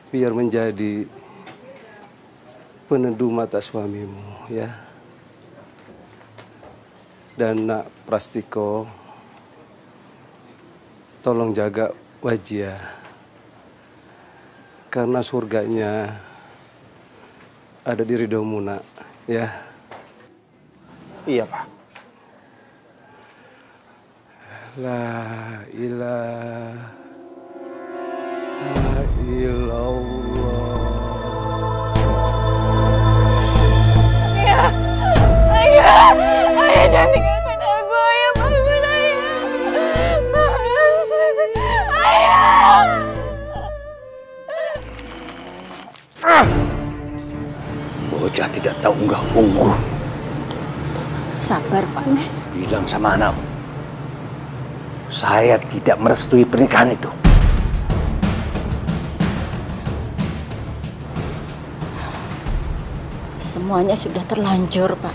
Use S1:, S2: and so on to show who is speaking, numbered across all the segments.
S1: biar menjadi peneduh mata suamimu, ya. Dan nak Prastiko, tolong jaga Wajia, karena surganya ada di ridhomu, nak, ya.
S2: Iya, Pak.
S1: La ilaha illallah.
S3: Ayah, ayah, ayah jangan tinggalkan aku, ayah bangun ayah. Mas, ayah.
S2: Bocah tidak tahu unggah-ungguh.
S3: Sabar, Pak.
S2: Bilang sama anakmu, saya tidak merestui pernikahan itu.
S3: Semuanya sudah terlanjur, Pak.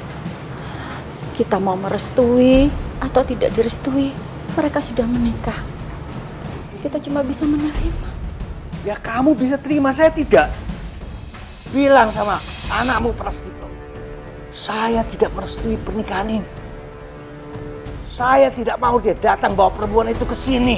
S3: Kita mau merestui atau tidak direstui, mereka sudah menikah. Kita cuma bisa menerima.
S2: Ya kamu bisa terima, saya tidak. Bilang sama anakmu Prastiko, saya tidak merestui pernikahan ini. Saya tidak mau dia datang bawa perempuan itu ke sini.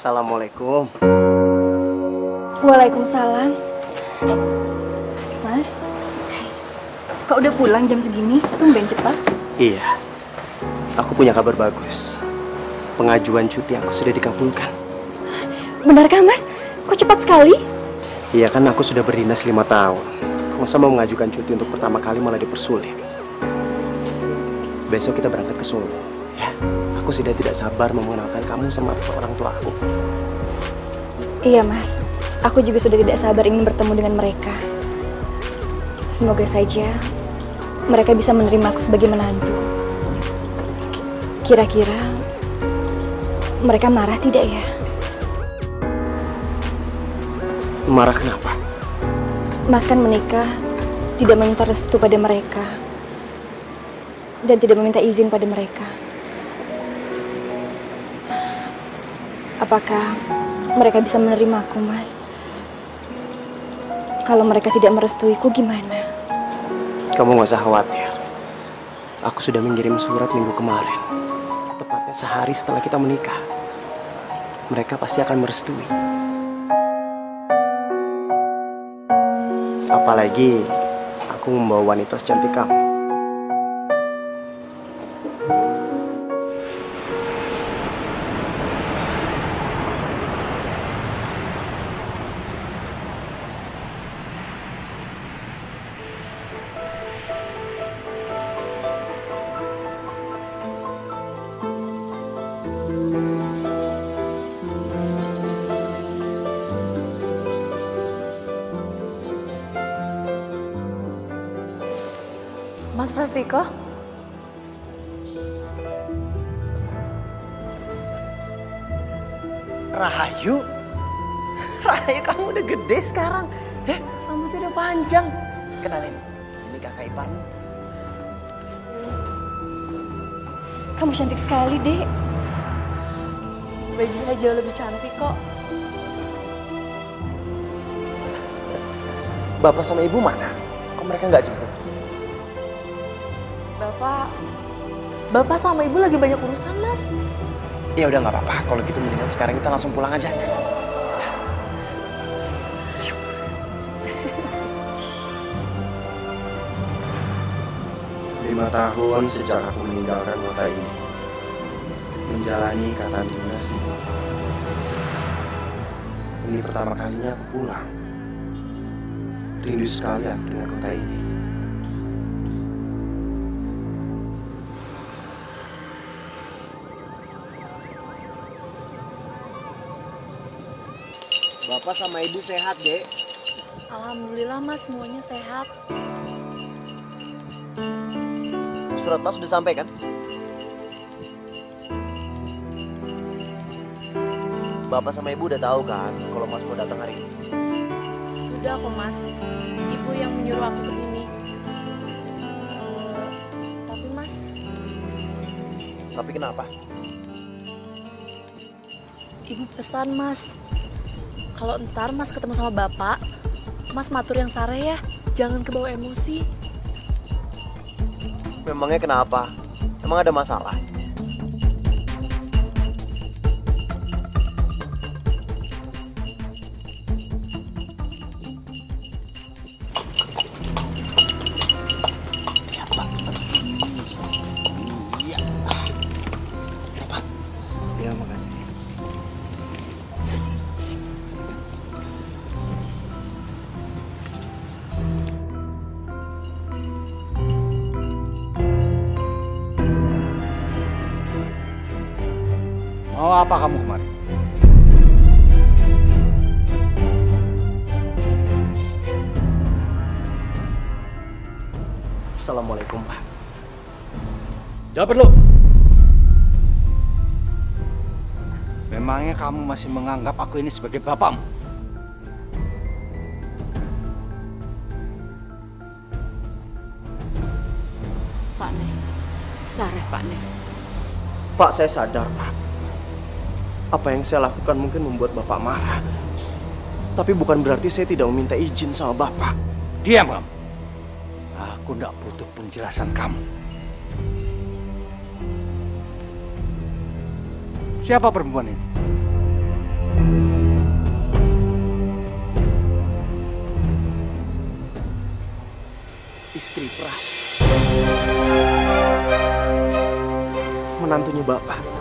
S4: Assalamualaikum.
S3: Waalaikumsalam. Mas, kok udah pulang jam segini? Tumben cepat.
S4: Iya, aku punya kabar bagus. Pengajuan cuti aku sudah dikabulkan.
S3: Benarkah, Mas? Kok cepat sekali?
S4: Iya kan, aku sudah berdinas 5 tahun. Masa mau mengajukan cuti untuk pertama kali malah dipersulit. Besok kita berangkat ke Solo. Ya, aku sudah tidak sabar mau mengenalkan kamu sama orang tua aku.
S3: Iya, Mas. Aku juga sudah tidak sabar ingin bertemu dengan mereka. Semoga saja mereka bisa menerima aku sebagai menantu. Kira-kira mereka marah tidak ya?
S4: Marah kenapa?
S3: Mas kan menikah tidak meminta restu pada mereka dan tidak meminta izin pada mereka. Apakah mereka bisa menerima aku, Mas? Kalau mereka tidak merestuiku gimana?
S4: Kamu gak usah khawatir. Aku sudah mengirim surat minggu kemarin. Tepatnya sehari setelah kita menikah. Mereka pasti akan merestui. Apalagi aku membawa wanita secantik kamu.
S3: Mas Prastiko?
S2: Rahayu? Rahayu, kamu udah gede sekarang. Rambutnya udah panjang. Kenalin, ini kakak iparmu.
S3: Kamu cantik sekali, Dek. Bajunya jauh lebih cantik kok.
S2: Bapak sama ibu mana? Kok mereka nggak jemput?
S3: Bapak sama Ibu lagi banyak urusan, Mas.
S2: Ya udah nggak apa-apa. Kalau gitu mendingan sekarang kita langsung pulang aja.
S4: 5 tahun sejak aku meninggalkan kota ini, menjalani ikatan dinas di kota. Ini pertama kalinya aku pulang. Rindu sekali aku dengan kota ini.
S2: Bapak sama ibu sehat, Dek?
S3: Alhamdulillah, Mas, semuanya sehat.
S4: Surat Mas sudah sampai kan? Bapak sama Ibu udah tahu kan kalau Mas mau datang hari ini?
S5: Sudah kok Mas, Ibu yang menyuruh aku ke sini. Tapi Mas,
S4: Tapi kenapa?
S5: Ibu pesan Mas, kalau ntar Mas ketemu sama Bapak, Mas matur yang sare ya, jangan kebawa emosi.
S4: Memangnya kenapa? Emang ada masalah?
S1: Ya, makasih.
S2: Mau apa kamu kemarin?
S4: Assalamualaikum, Pak.
S2: Jawab dulu. Memangnya kamu masih menganggap aku ini sebagai bapakmu?
S3: Pak Nih, sareh Pak Nih.
S4: Pak, saya sadar, Pak. Apa yang saya lakukan mungkin membuat Bapak marah. Tapi bukan berarti saya tidak meminta izin sama Bapak.
S2: Diam kamu. Aku tidak butuh penjelasan kamu. Siapa perempuan ini?
S4: Istri Pras. Menantunya Bapak.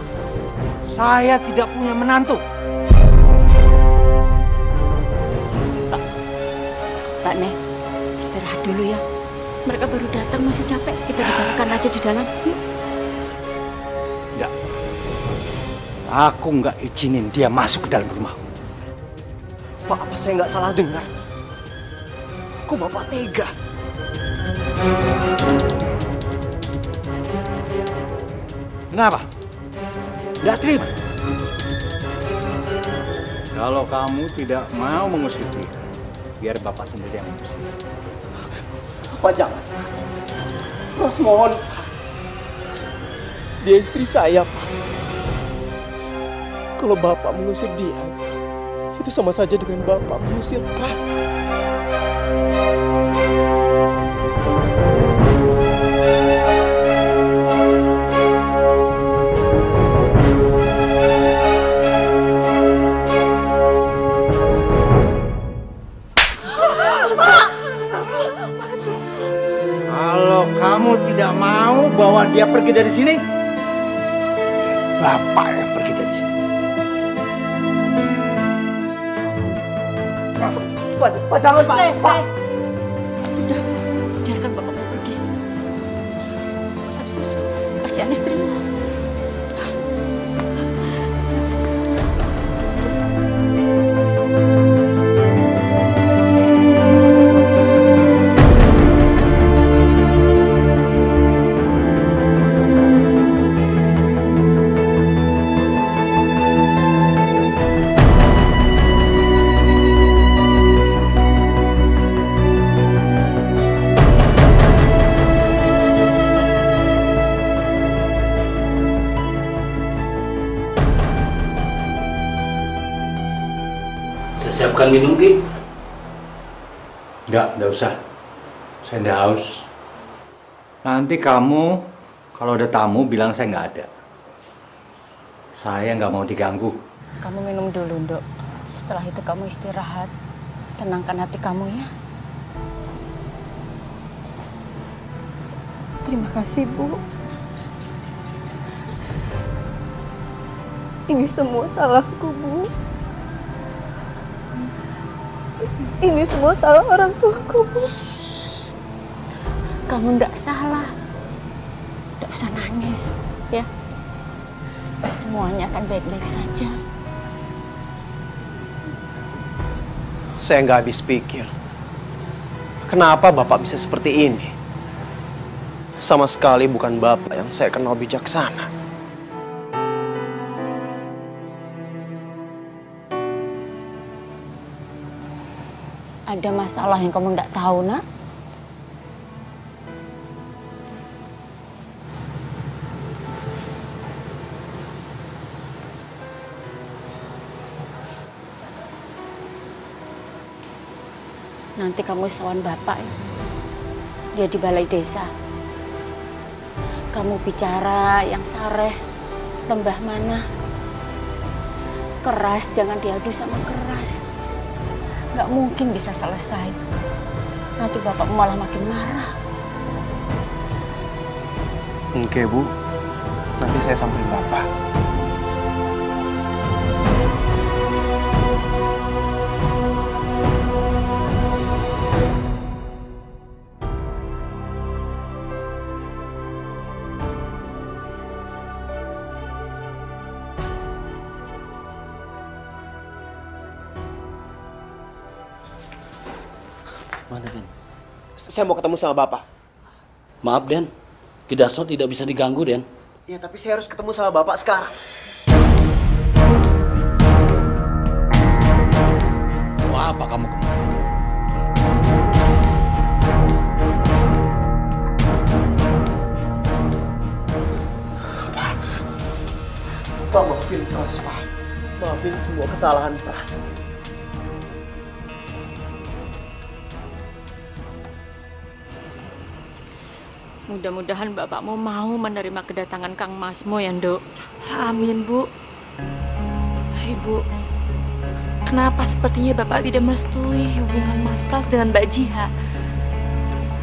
S2: Saya tidak punya menantu.
S3: Pak Nih, istirahat dulu ya. Mereka baru datang, masih capek. Kita bicarakan aja di dalam. Yuk.
S2: Enggak. Aku nggak izinin dia masuk ke dalam rumah.
S4: Pak, apa saya nggak salah dengar? Kok Bapak tega?
S2: Kenapa? Nggak terima? Kalau kamu tidak mau mengusir dia, biar Bapak sendiri yang mengusir.
S4: Pak, jangan. Pras, mohon. Dia istri saya, Pak. Kalau Bapak mengusir dia, itu sama saja dengan Bapak mengusir Pras.
S2: Kalau kamu tidak mau bawa dia pergi dari sini, Bapak yang pergi dari sini.
S4: Pak, jangan, Pak. Pak.
S3: Sudah, biarkan bapakmu pergi. Nggak usah disusul. Kasihan istrimu.
S6: Saya siapkan minum, Ki.
S2: Enggak usah. Saya enggak haus. Nanti kamu kalau ada tamu bilang saya nggak ada. Saya nggak mau diganggu.
S3: Kamu minum dulu, Dok. Setelah itu kamu istirahat. Tenangkan hati kamu ya. Terima kasih, Bu.
S5: Ini semua salahku, Bu. Ini semua salah orang tuaku, Bu.
S3: Kamu ndak salah. Ndak usah nangis, ya. Semuanya akan baik-baik saja.
S4: Saya nggak habis pikir. Kenapa Bapak bisa seperti ini? Sama sekali bukan bapak yang saya kenal bijaksana.
S3: Ada masalah yang kamu tidak tahu, nak? Nanti kamu sawan bapak ya. Dia di balai desa. Kamu bicara yang sareh, lembah mana. Keras jangan diadu sama keras. Nggak mungkin bisa selesai. Nanti bapak malah makin marah.
S4: Oke, Bu. Nanti saya samperin bapak.
S6: Mana, Den?
S4: Saya mau ketemu sama bapak.
S6: Maaf, Den. Kidaso tidak bisa diganggu, Den.
S4: Ya, tapi saya harus ketemu sama bapak sekarang.
S6: Mau apa kamu kemari?
S4: Pak, maafin Pras, Pak. Maafin semua kesalahan Pras.
S3: Mudah-mudahan bapakmu mau menerima kedatangan Kang Masmo ya, Nduk.
S5: Amin, Bu. Ibu, kenapa sepertinya Bapak tidak merestui hubungan Mas Pras dengan Mbak Jiha?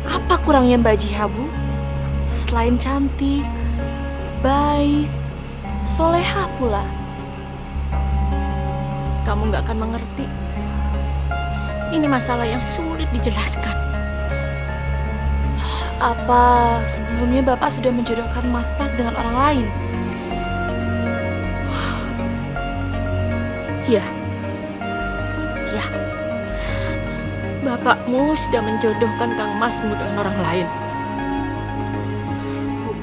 S5: Apa kurangnya Mbak Jiha, Bu? Selain cantik, baik, soleha pula.
S3: Kamu nggak akan mengerti. Ini masalah yang sulit dijelaskan.
S5: Apa sebelumnya Bapak sudah menjodohkan Mas Pras dengan orang lain?
S3: Ya. Ya. Bapakmu sudah menjodohkan Kang Masmu dengan orang lain.
S5: Bu,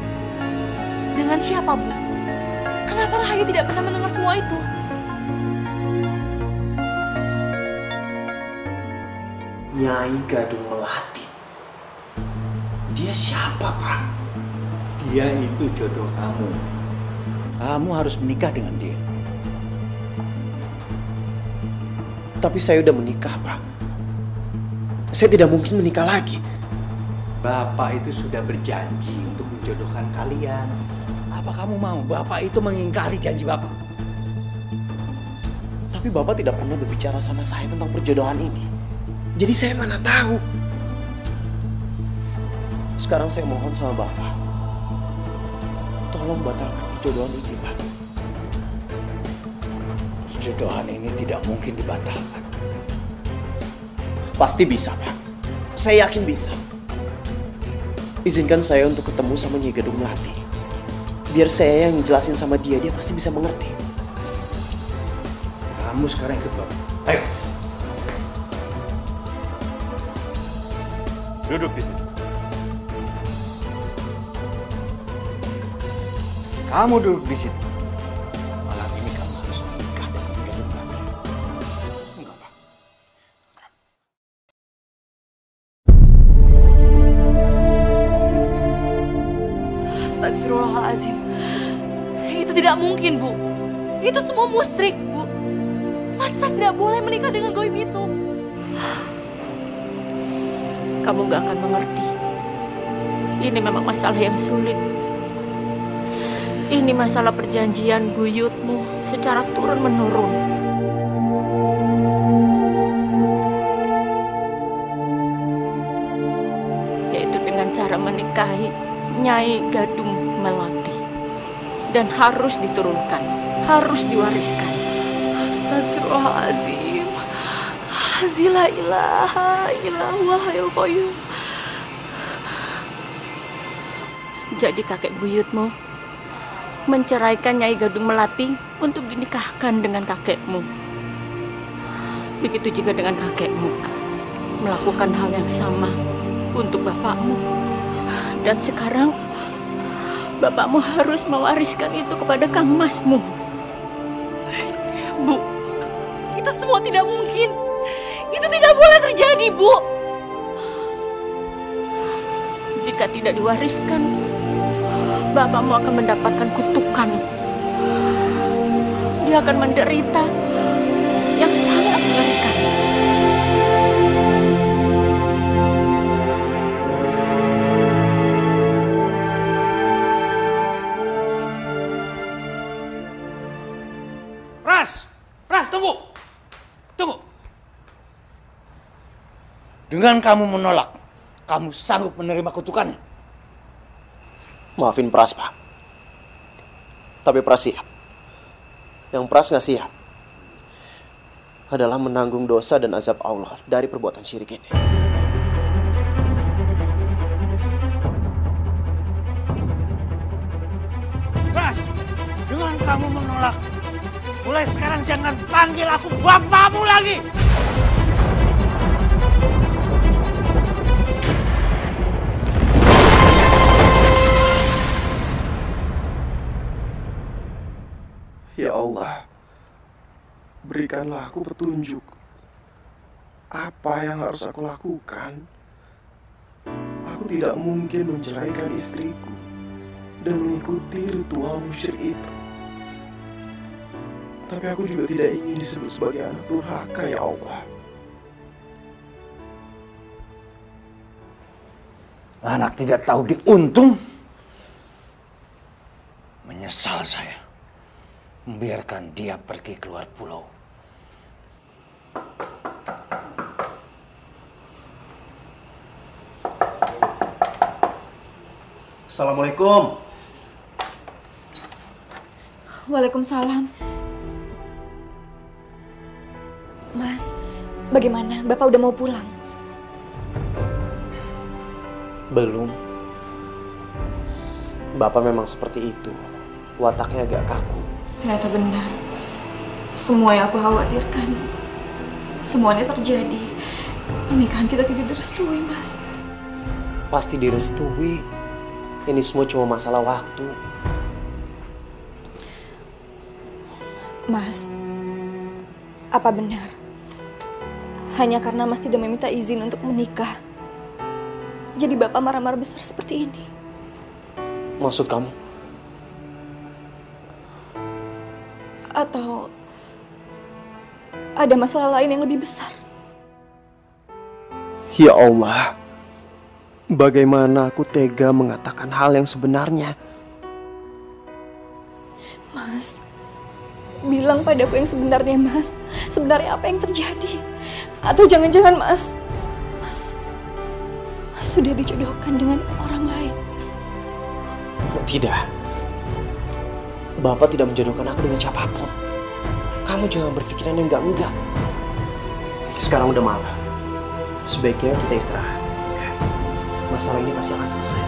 S5: dengan siapa, Bu? Kenapa Rahayu tidak pernah mendengar semua itu?
S4: Nyai Gadung Melati. Dia siapa, Pak?
S2: Dia itu jodoh kamu. Kamu harus menikah dengan dia.
S4: Tapi saya udah menikah, Pak. Saya tidak mungkin menikah lagi.
S2: Bapak itu sudah berjanji untuk menjodohkan kalian. Apa kamu mau Bapak itu mengingkari janji Bapak?
S4: Tapi Bapak tidak pernah berbicara sama saya tentang perjodohan ini. Jadi saya mana tahu. Sekarang saya mohon sama Bapak. Tolong batalkan perjodohan ini, Pak.
S2: Perjodohan ini tidak mungkin dibatalkan.
S4: Pasti bisa, Pak. Saya yakin bisa. Izinkan saya untuk ketemu sama Nyai Gadung Melati. Biar saya yang jelasin sama dia, dia pasti bisa mengerti.
S2: Kamu sekarang ikut Bapak. Ayo. Duduk di sini. Kamu duduk di situ. Malam ini kamu harus menikah dengan Gadung Melati. Enggak, Pak.
S5: Astagfirullahaladzim. Itu tidak mungkin, Bu. Itu semua musyrik, Bu. Mas Pras tidak boleh menikah dengan goib itu.
S3: Kamu gak akan mengerti. Ini memang masalah yang sulit. Ini masalah perjanjian buyutmu secara turun-menurun. Yaitu dengan cara menikahi Nyai Gadung Melati. Dan harus diturunkan, harus diwariskan.
S5: Astagfirullahaladzim. La ilaha illallah wahayul qayyum.
S3: Jadi kakek buyutmu menceraikan Nyai Gadung Melati untuk dinikahkan dengan kakekmu. Begitu juga dengan kakekmu, melakukan hal yang sama untuk bapakmu. Dan sekarang bapakmu harus mewariskan itu kepada Kang Masmu.
S5: Bu, itu semua tidak mungkin. Itu tidak boleh terjadi, Bu.
S3: Jika tidak diwariskan, bapakmu akan mendapatkan kutukan. Dia akan menderita yang sangat mengerikan.
S2: Pras, tunggu. Tunggu. Dengan kamu menolak, kamu sanggup menerima kutukannya?
S4: Maafin Pras, Pak. Tapi Pras siap. Yang Pras nggak siap adalah menanggung dosa dan azab Allah dari perbuatan syirik ini.
S2: Pras, dengan kamu menolak, mulai sekarang jangan panggil aku bapakmu lagi.
S4: Ya Allah, berikanlah aku petunjuk. Apa yang harus aku lakukan? Aku tidak mungkin menceraikan istriku dan mengikuti ritual musyrik itu. Tapi aku juga tidak ingin disebut sebagai anak durhaka, ya Allah.
S2: Anak tidak tahu diuntung. Menyesal saya membiarkan dia pergi keluar pulau.
S4: Assalamualaikum.
S3: Waalaikumsalam. Mas, bagaimana? Bapak udah mau pulang?
S4: Belum. Bapak memang seperti itu. Wataknya agak kaku.
S3: Ternyata benar. Semua yang aku khawatirkan, semuanya terjadi. Pernikahan kita tidak direstui, Mas.
S4: Pasti direstui. Ini semua cuma masalah waktu.
S3: Mas, apa benar? Hanya karena Mas tidak meminta izin untuk menikah, jadi Bapak marah-marah besar seperti ini?
S4: Maksud kamu?
S3: Atau ada masalah lain yang lebih besar?
S4: Ya Allah, bagaimana aku tega mengatakan hal yang sebenarnya?
S3: Mas, bilang padaku yang sebenarnya, Mas. Sebenarnya apa yang terjadi? Atau jangan-jangan Mas sudah dijodohkan dengan orang lain?
S4: Tidak. Bapak tidak menjodohkan aku dengan siapapun. Kamu jangan berpikiran yang enggak-enggak. Sekarang udah malam. Sebaiknya kita istirahat. Masalah ini pasti akan selesai.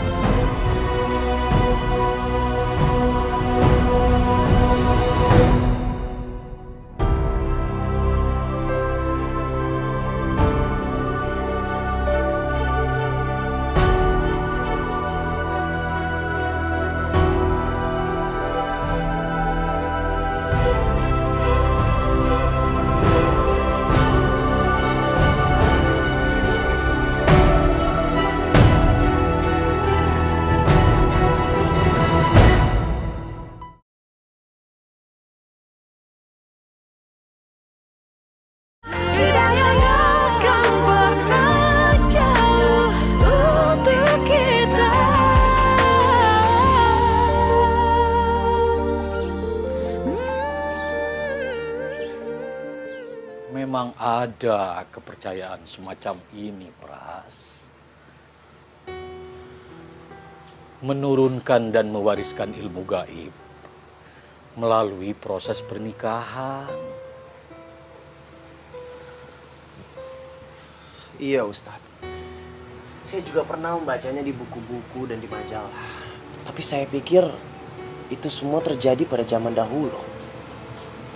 S6: Memang ada kepercayaan semacam ini, Pras. Menurunkan dan mewariskan ilmu gaib melalui proses pernikahan.
S4: Iya, Ustadz. Saya juga pernah membacanya di buku-buku dan di majalah. Tapi saya pikir itu semua terjadi pada zaman dahulu.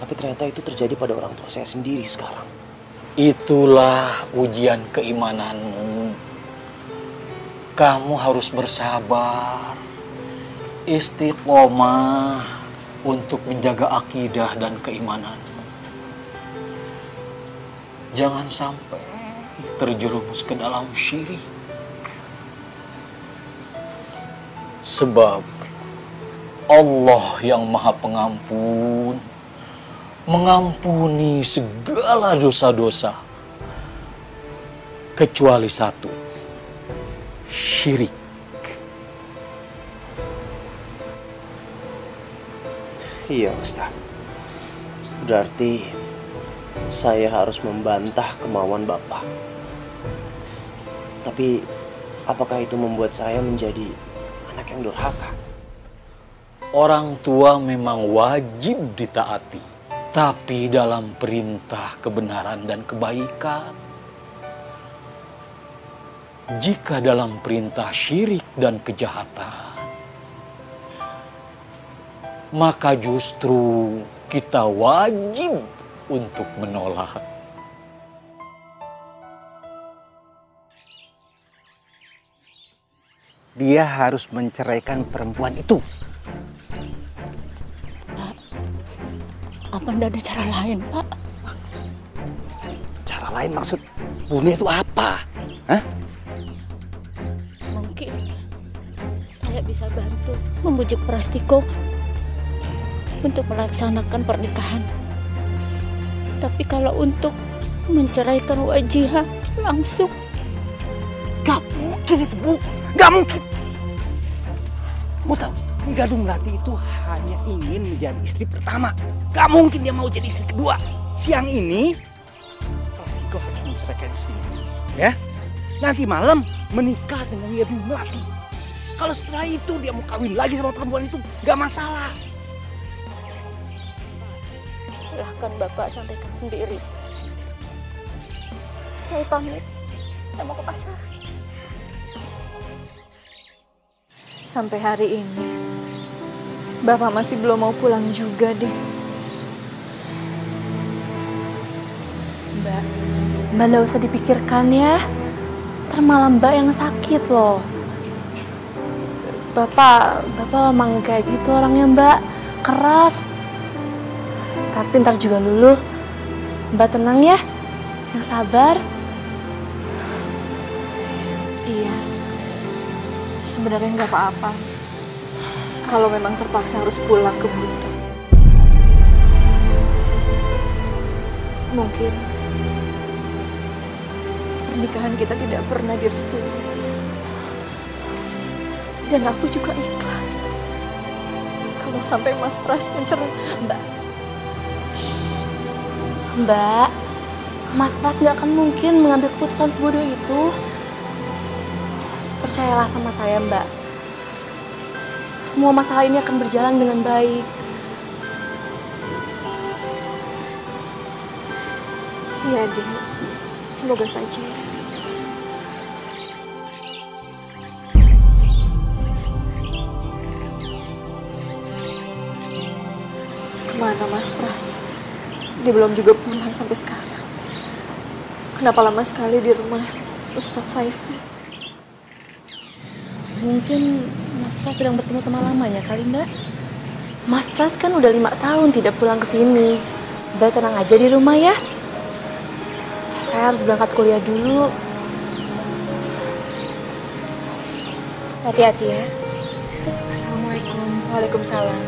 S4: Tapi ternyata itu terjadi pada orang tua saya sendiri sekarang.
S6: Itulah ujian keimananmu. Kamu harus bersabar, istiqomah untuk menjaga akidah dan keimanan. Jangan sampai terjerumus ke dalam syirik. Sebab Allah yang Maha Pengampun mengampuni segala dosa-dosa kecuali satu, syirik.
S4: Iya Ustaz. Berarti saya harus membantah kemauan Bapak. Tapi apakah itu membuat saya menjadi anak yang durhaka?
S6: Orang tua memang wajib ditaati, tapi dalam perintah kebenaran dan kebaikan. Jika dalam perintah syirik dan kejahatan, maka justru kita wajib untuk menolak.
S2: Dia harus menceraikan perempuan itu.
S3: Apa ndak ada cara lain, Pak?
S2: Cara lain maksud Bunda itu apa? Hah?
S3: Mungkin saya bisa bantu membujuk Prastiko untuk melaksanakan pernikahan. Tapi kalau untuk menceraikan Wajihah langsung,
S2: Gak mungkin itu, Bu. Gak mungkin. Kamu tahu, Nyi Gadung Melati itu hanya ingin menjadi istri pertama. Gak mungkin dia mau jadi istri kedua. Siang ini, Prastiko harus menceraikan istrinya. Ya, nanti malam menikah dengan Nyi Gadung Melati. Kalau setelah itu dia mau kawin lagi sama perempuan itu, gak masalah.
S3: silahkan Bapak sampaikan sendiri. Saya pamit, saya mau ke pasar. Sampai hari ini, Bapak masih belum mau pulang juga deh. Mbak nggak usah dipikirkan ya. Ntar malah Mbak yang sakit loh. Bapak emang kayak gitu orangnya Mbak, keras. Tapi ntar juga luluh. Mbak tenang ya, yang sabar. Iya, sebenarnya nggak apa-apa. Kalau memang terpaksa harus pulang ke Buto. Mungkin pernikahan kita tidak pernah direstui. Dan aku juga ikhlas kalau sampai Mas Pras mencerai. Mbak, Mas Pras nggak akan mungkin mengambil keputusan sebodoh itu. Percayalah sama saya, Mbak. Semua masalah ini akan berjalan dengan baik. Iya, Dek. Semoga saja. Kemana Mas Pras? Dia belum juga pulang sampai sekarang. Kenapa lama sekali di rumah Ustadz Saiful? Mungkin Mas Pras sedang bertemu teman lamanya kali, Mbak. Mas Pras kan udah 5 tahun tidak pulang ke sini. Mbak tenang aja di rumah ya. Saya harus berangkat kuliah dulu. Hati-hati ya. Assalamualaikum. Waalaikumsalam.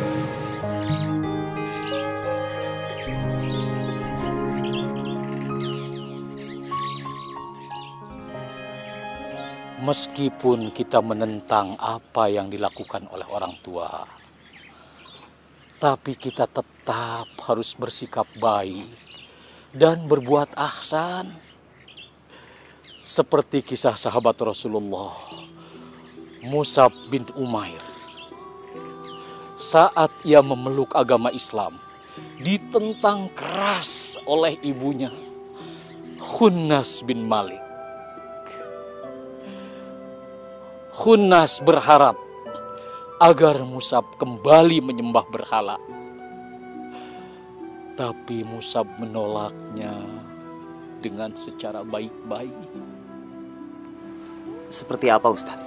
S6: Meskipun kita menentang apa yang dilakukan oleh orang tua, tapi kita tetap harus bersikap baik dan berbuat ihsan. Seperti kisah sahabat Rasulullah, Mus'ab bin Umair. Saat ia memeluk agama Islam, ditentang keras oleh ibunya, Khunnas bin Malik. Khunnas berharap agar Mus'ab kembali menyembah berhala. Tapi Mus'ab menolaknya dengan secara baik-baik.
S4: Seperti apa, Ustadz?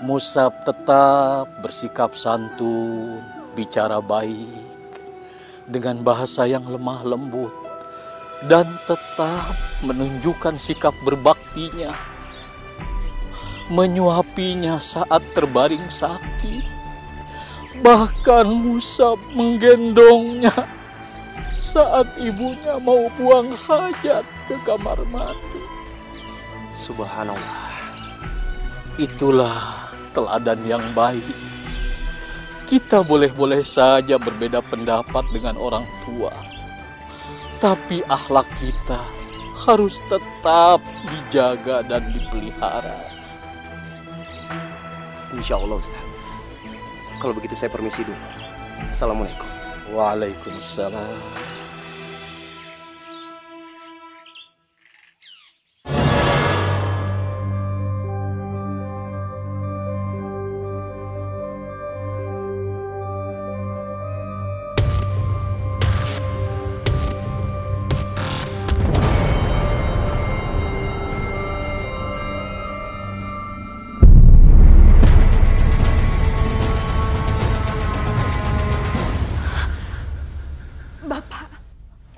S6: Musab tetap bersikap santun, bicara baik, dengan bahasa yang lemah lembut, dan tetap menunjukkan sikap berbaktinya, menyuapinya saat terbaring sakit. Bahkan Musab menggendongnya saat ibunya mau buang hajat ke kamar mandi.
S4: Subhanallah.
S6: Itulah teladan yang baik. Kita boleh-boleh saja berbeda pendapat dengan orang tua, tapi akhlak kita harus tetap dijaga dan dipelihara.
S4: Insya Allah Ustaz. Kalau begitu saya permisi dulu. Assalamualaikum.
S6: Waalaikumsalam.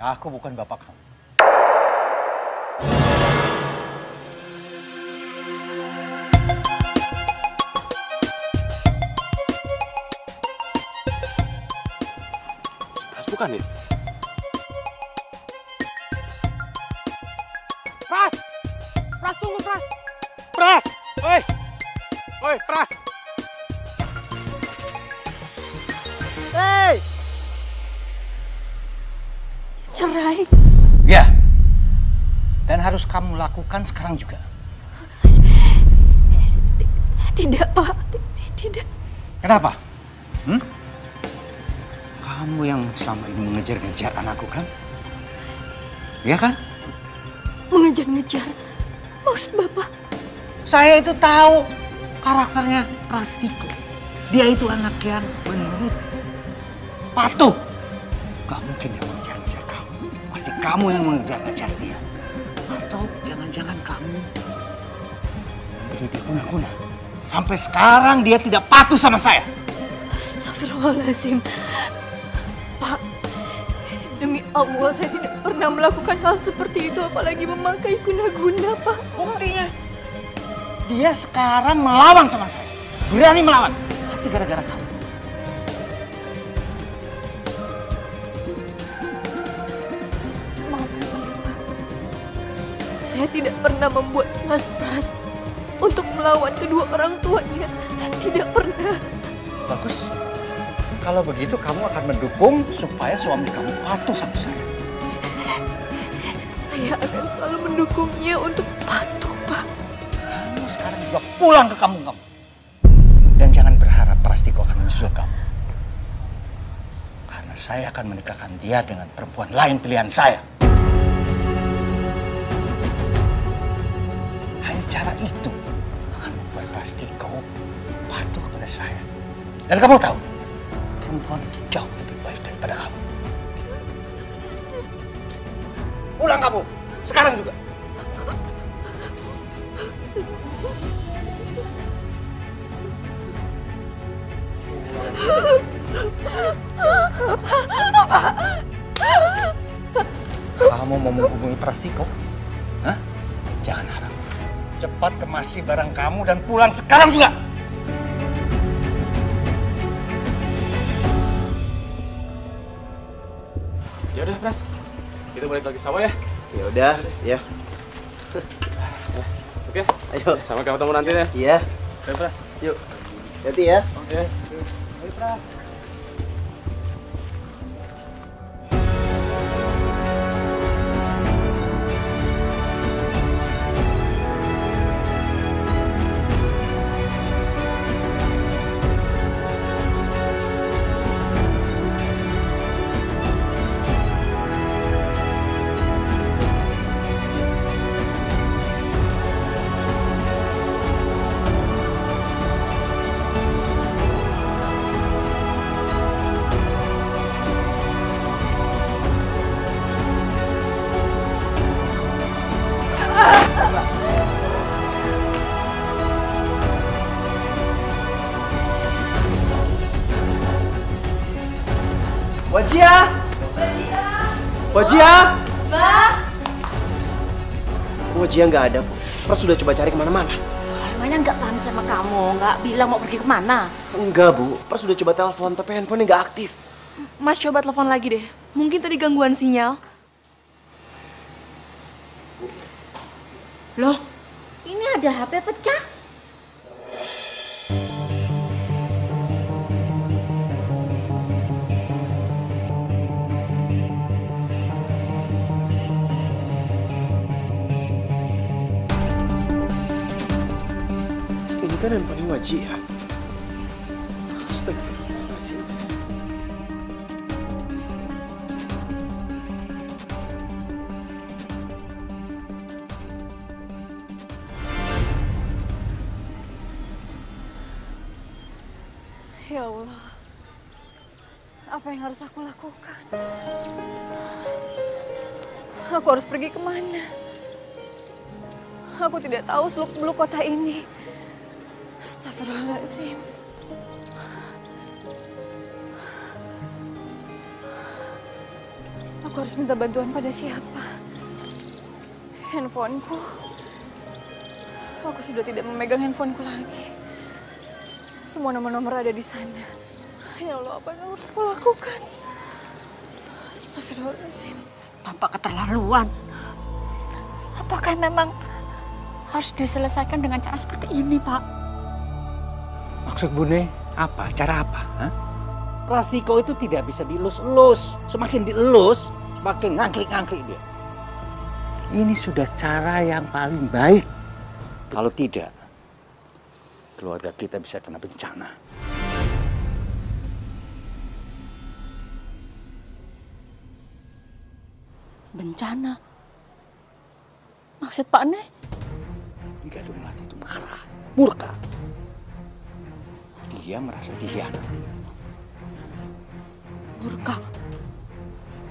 S2: Aku bukan bapak kamu.
S4: Pras bukan ini?
S7: Pras! Pras, tunggu, Pras! Pras! Oi! Oi, Pras! Hei!
S5: Cerai?
S2: Ya. Dan harus kamu lakukan sekarang juga.
S5: Tidak, Pak. Tidak.
S2: Kenapa? Kamu yang selama ini mengejar-ngejar anakku kan? Iya kan?
S5: Mengejar-ngejar? Maksud Bapak?
S2: Saya itu tahu karakternya Prastiko. Dia itu anak yang menurut, patuh. Gak mungkin dia mengejar-ngejar kamu. Pasti kamu yang mengejar-ngejar dia. Atau jangan-jangan kamu beri dia guna-guna. Sampai sekarang dia tidak patuh sama saya.
S5: Astagfirullahaladzim. Pak, demi Allah saya tidak pernah melakukan hal seperti itu, apalagi memakai guna-guna, Pak.
S2: Buktinya, dia sekarang melawan sama saya. Berani melawan. Pasti gara-gara kamu.
S5: Maafkan saya, Pak. Saya tidak pernah membuat Mas Pras untuk melawan kedua orang tuanya. Tidak pernah.
S2: Bagus. Kalau begitu kamu akan mendukung supaya suami kamu patuh sama saya.
S5: Saya akan selalu mendukungnya untuk patuh, Pak.
S2: Kamu sekarang juga pulang ke kampung kamu. Dan jangan berharap Prastiko akan menyusul kamu. Karena saya akan menikahkan dia dengan perempuan lain pilihan saya. Hanya cara itu akan membuat Prastiko patuh kepada saya. Dan kamu tahu, perempuan itu jauh lebih baik daripada kamu. Pulang kamu, sekarang juga. Kamu mau menghubungi Prastiko? Hah? Jangan harap. Cepat kemasi barang kamu dan pulang sekarang juga.
S7: Ya udah, Pras. Kita balik lagi sawah ya.
S4: Ya udah, ya.
S7: Oke.
S4: Ayo.
S7: Sampai ketemu nanti ya.
S4: Iya.
S7: Oke, Pras.
S4: Yuk. Hati ya.
S7: Oke.
S4: Ayo, Pras. Wajia!
S5: Mbak!
S4: Wajia nggak ada, Bu. Pras sudah coba cari kemana-mana.
S5: Emangnya nggak pamit sama kamu? Nggak bilang mau pergi kemana?
S4: Enggak, Bu. Pras sudah coba telepon, tapi handphonenya nggak aktif.
S3: Mas coba telepon lagi deh. Mungkin tadi gangguan sinyal.
S5: Loh, ini ada HP pecah.
S4: Ini kan handphone Wajia. Astagfirullahaladzim.
S5: Ya Allah, apa yang harus aku lakukan? Aku harus pergi kemana? Aku tidak tahu seluk-beluk kota ini. Astagfirullahaladzim. Aku harus minta bantuan pada siapa? Handphoneku. Aku sudah tidak memegang handphoneku lagi. Semua nomor-nomor ada di sana. Ya Allah, apa yang harus aku lakukan? Astagfirullahaladzim.
S8: Bapak keterlaluan. Apakah memang harus diselesaikan dengan cara seperti ini, Pak?
S2: Maksud Bune apa? Cara apa? Hah? Prastiko itu tidak bisa dielus-elus. Semakin dielus, semakin ngangkrik-ngangkrik dia. Ini sudah cara yang paling baik. Kalau tidak, keluarga kita bisa kena bencana.
S8: Bencana? Maksud Pak Ne?
S2: Gadung Melati itu marah, murka. Dia merasa dikhianati.
S8: Murka.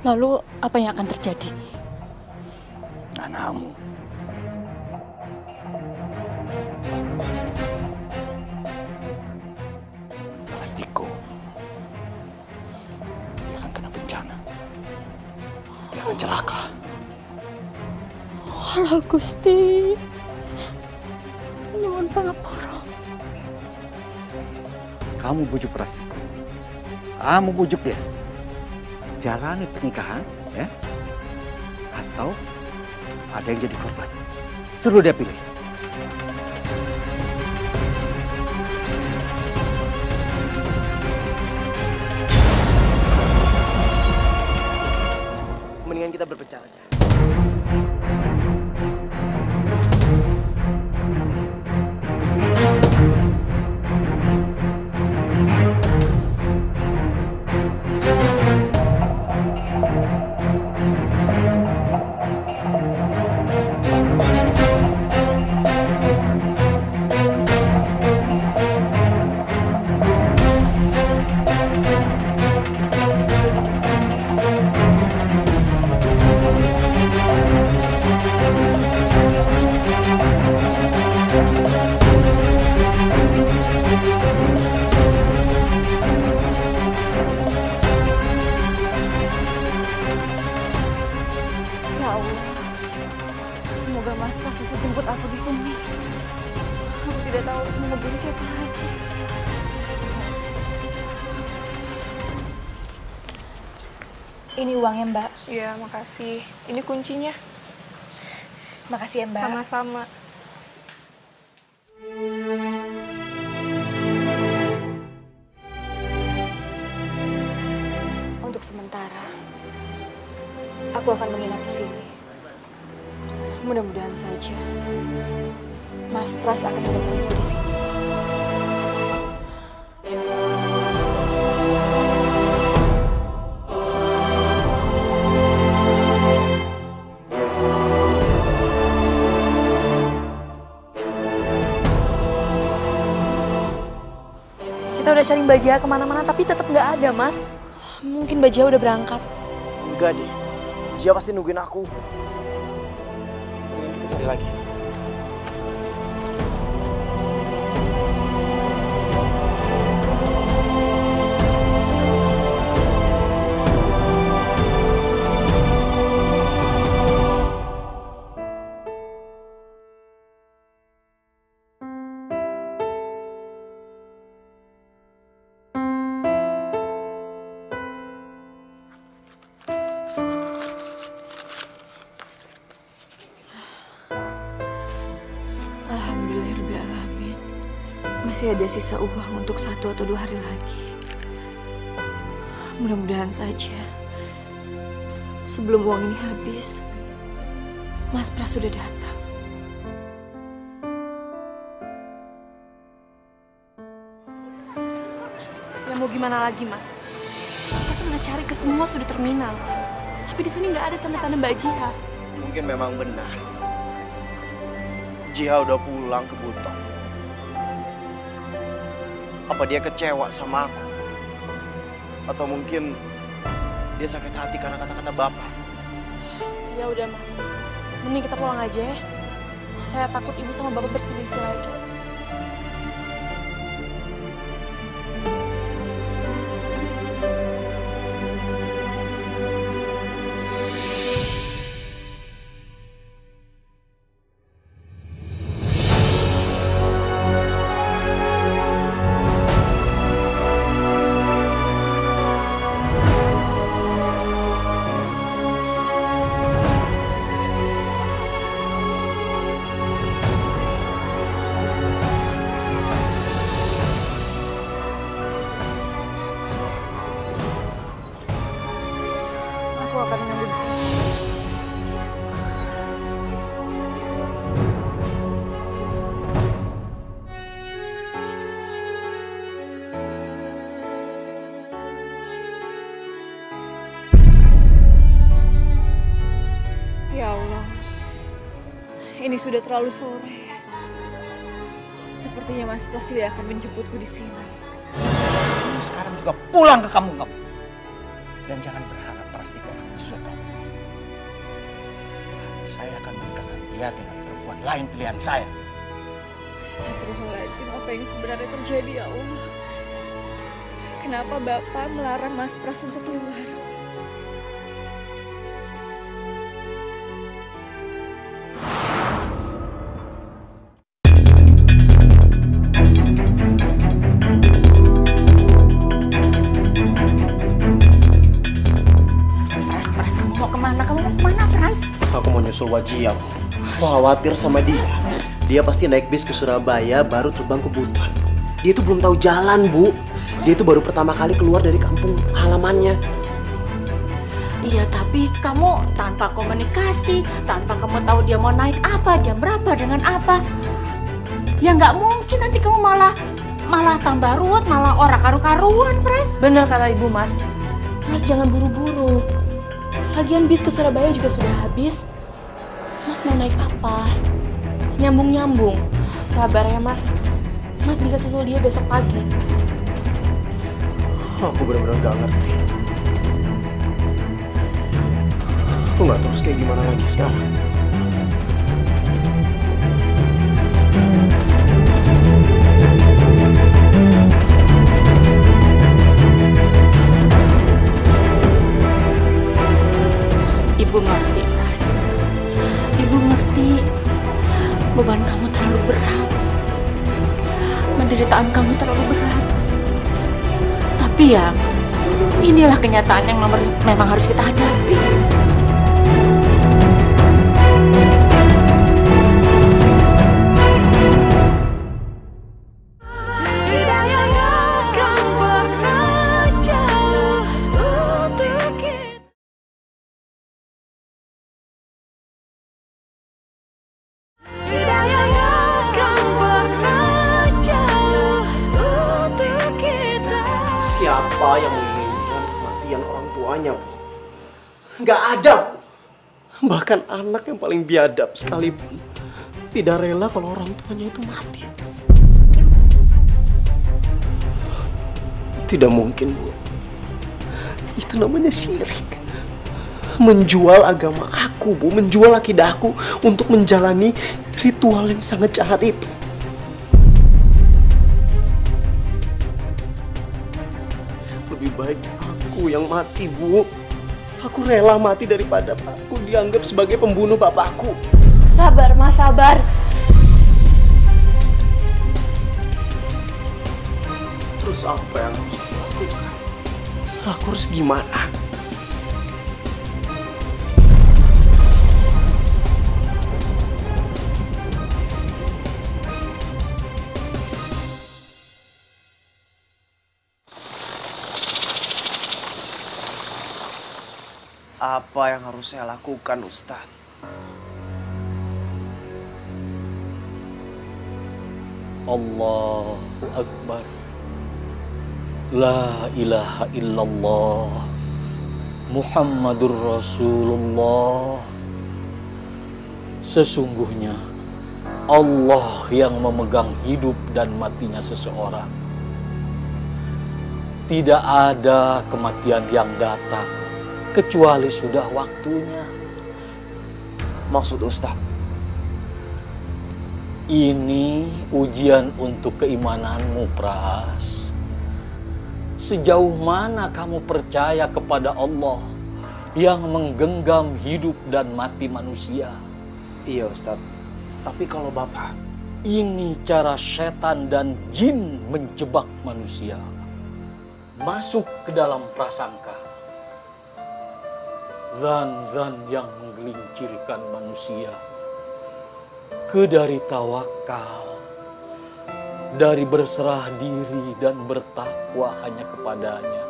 S8: Lalu apa yang akan terjadi?
S2: Anakmu. Prastiko. Dia akan kena bencana. Dia akan celaka.
S8: Alah Gusti. Nyuwun pangapura.
S2: Kamu bujuk Prastiko. Kamu bujuk dia. Jalani pernikahan, ya? Atau ada yang jadi korban. Suruh dia pilih.
S4: Mendingan kita berpencar aja.
S5: Ya Allah, semoga Mas Pras bisa jemput aku di sini. Aku tidak tahu harus menghubungi siapa lagi. Astagfirullahaladzim.
S9: Ini uangnya, Mbak.
S3: Iya, makasih. Ini kuncinya.
S9: Makasih ya, Mbak.
S3: Sama-sama.
S5: Untuk sementara, aku akan menginap di sini. Mudah-mudahan saja Mas Pras akan menemuiku di sini.
S3: Kita udah cari Mbak Jia kemana-mana, tapi tetap nggak ada, Mas. Mungkin Mbak Jia udah berangkat.
S4: Enggak deh. Dia pasti nungguin aku. Mendingan kita cari lagi.
S5: Alhamdulillahirrahmanirrahim. Masih ada sisa uang untuk 1 atau 2 hari lagi. Mudah-mudahan saja sebelum uang ini habis, Mas Pras sudah datang.
S3: Ya mau gimana lagi, Mas? Kita kan udah cari ke semua sudut terminal. Tapi di sini nggak ada tanda-tanda Mbak Jiha.
S4: Mungkin memang benar. Jiha udah pulang ke Buton. Apa dia kecewa sama aku? Atau mungkin dia sakit hati karena kata-kata Bapak?
S3: Ya udah, Mas. Mending kita pulang aja ya. Saya takut Ibu sama Bapak berselisih lagi.
S5: Aku akan menunggu di sini. Ya Allah, ini sudah terlalu sore. Sepertinya Mas Pras tidak akan menjemputku di sini.
S2: Sekarang juga pulang ke kampung kamu. Dan jangan berharap Prastiko akan menyusul kamu. Saya akan menikahkan dia dengan perempuan lain pilihan saya.
S5: Astagfirullahaladzim, apa yang sebenarnya terjadi ya Allah? Kenapa Bapak melarang Mas Pras untuk keluar?
S8: Pras, kamu mau kemana? Kamu mau kemana, Pras?
S4: Aku mau nyusul Wajia. Aku khawatir sama dia. Dia pasti naik bis ke Surabaya baru terbang ke Buton. Dia itu belum tahu jalan, Bu. Dia itu baru pertama kali keluar dari kampung halamannya.
S8: Iya, tapi kamu tanpa komunikasi, tanpa kamu tahu dia mau naik apa, jam berapa, dengan apa. Ya nggak mungkin nanti kamu malah tambah ruwet, malah ora karu-karuan, Pras.
S3: Bener kata Ibu, Mas. Mas jangan buru-buru. Lagian bis ke Surabaya juga sudah habis. Mas mau naik apa? Nyambung-nyambung. Sabar ya, Mas. Mas bisa susul dia besok pagi.
S4: Aku benar-benar gak ngerti. Aku gak terus kayak gimana lagi sekarang.
S8: Ibu ngerti, Pras. Ibu ngerti beban kamu terlalu berat. Penderitaan kamu terlalu berat. Tapi ya, inilah kenyataan yang memang harus kita hadapi.
S4: Siapa yang menginginkan kematian orang tuanya, Bu? Nggak ada, Bu. Bahkan anak yang paling biadab sekalipun tidak rela kalau orang tuanya itu mati. Tidak mungkin, Bu. Itu namanya syirik. Menjual agama aku, Bu. Menjual akidahku untuk menjalani ritual yang sangat jahat itu. Lebih baik aku yang mati, Bu. Aku rela mati daripada aku dianggap sebagai pembunuh bapakku.
S3: Sabar, Mas, sabar.
S4: Terus apa yang harus aku lakukan? Aku harus gimana? Apa yang harus saya lakukan, Ustadz?
S6: Allahu Akbar. La ilaha illallah. Muhammadur Rasulullah. Sesungguhnya Allah yang memegang hidup dan matinya seseorang. Tidak ada kematian yang datang kecuali sudah waktunya.
S4: Maksud Ustadz?
S6: Ini ujian untuk keimananmu, Pras. Sejauh mana kamu percaya kepada Allah yang menggenggam hidup dan mati manusia?
S4: Iya, Ustadz. Tapi kalau Bapak...
S6: Ini cara setan dan jin menjebak manusia. Masuk ke dalam prasangka. Zan-zan yang menggelincirkan manusia. Dari tawakal, dari berserah diri dan bertakwa hanya kepadanya.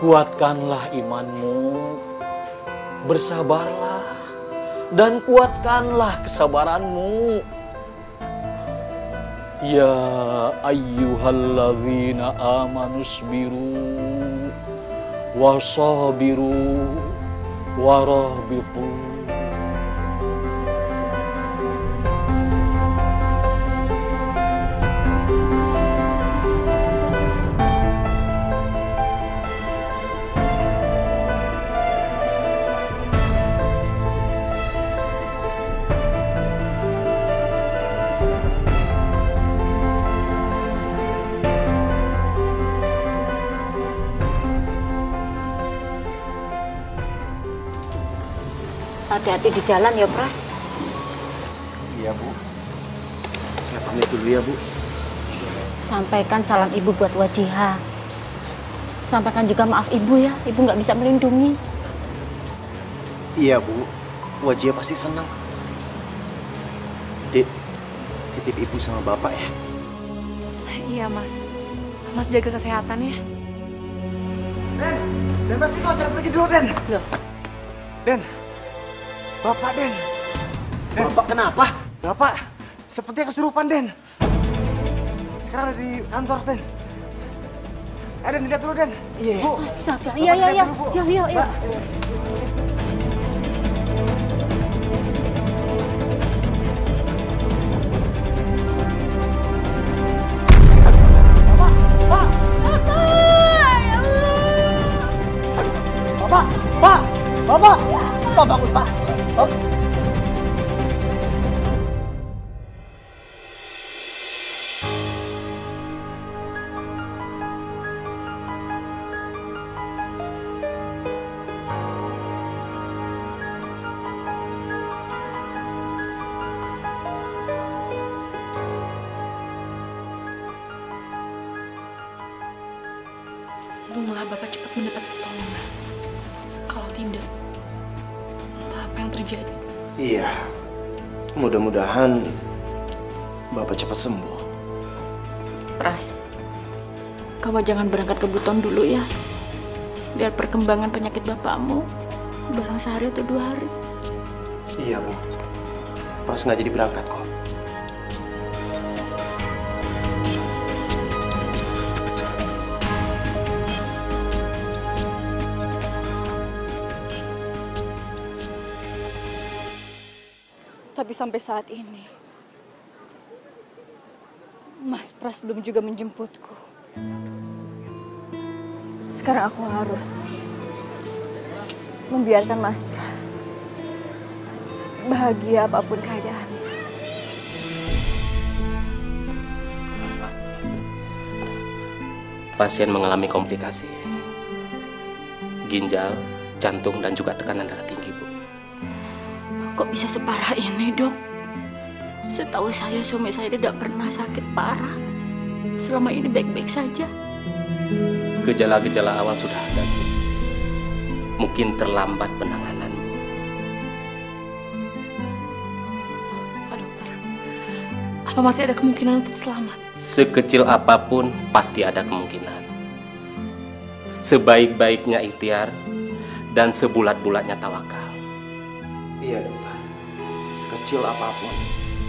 S6: Kuatkanlah imanmu, bersabarlah, dan kuatkanlah kesabaranmu. Ya ayyuhalladzina amanu sabiru wasabiru warabitu.
S8: Hati-hati di jalan ya, Pras.
S4: Iya, Bu. Saya pamit dulu ya, Bu.
S8: Sampaikan salam Ibu buat Wajihah. Sampaikan juga maaf Ibu ya, Ibu nggak bisa melindungi.
S4: Iya, Bu. Wajihah pasti senang. Dek, titip Ibu sama Bapak ya.
S3: Iya, Mas. Mas jaga kesehatan ya.
S2: Den pasti kau jangan pergi dulu, Den.
S3: Loh.
S2: Den, Bapak, Den.
S4: Bapak kenapa?
S2: Bapak, sepertinya kesurupan, Den. Sekarang ada di kantor, Den. Ayo, Den, lihat dulu, Den.
S4: Iya.
S2: Bu.
S8: Astaga,
S2: Bapak
S8: iya.
S2: lihat dulu, Bu.
S8: Iya.
S2: Bapak, bangun, Pak.
S3: Untunglah Bapak cepat mendapat pertolongan. Kalau tidak, entah apa yang terjadi.
S4: Iya. Mudah-mudahan Bapak cepat sembuh.
S8: Pras, kamu jangan berangkat ke Buton dulu ya. Lihat perkembangan penyakit bapakmu. Barang sehari atau 2 hari.
S4: Iya, Bu. Pras nggak jadi berangkat kok.
S5: Tapi sampai saat ini, Mas Pras belum juga menjemputku. Sekarang aku harus membiarkan Mas Pras bahagia apapun keadaannya.
S10: Pasien mengalami komplikasi. Ginjal, jantung, dan juga tekanan darah tinggi, Bu.
S8: Kok bisa separah ini, Dok? Setahu saya, suami saya tidak pernah sakit parah. Selama ini baik-baik saja.
S10: Gejala-gejala awal sudah ada, Bu. Mungkin terlambat penanganan.
S3: Pak Dokter, apa masih ada kemungkinan untuk selamat?
S10: Sekecil apapun, pasti ada kemungkinan. Sebaik-baiknya ikhtiar, dan sebulat-bulatnya tawakal.
S4: Iya dokter, sekecil apapun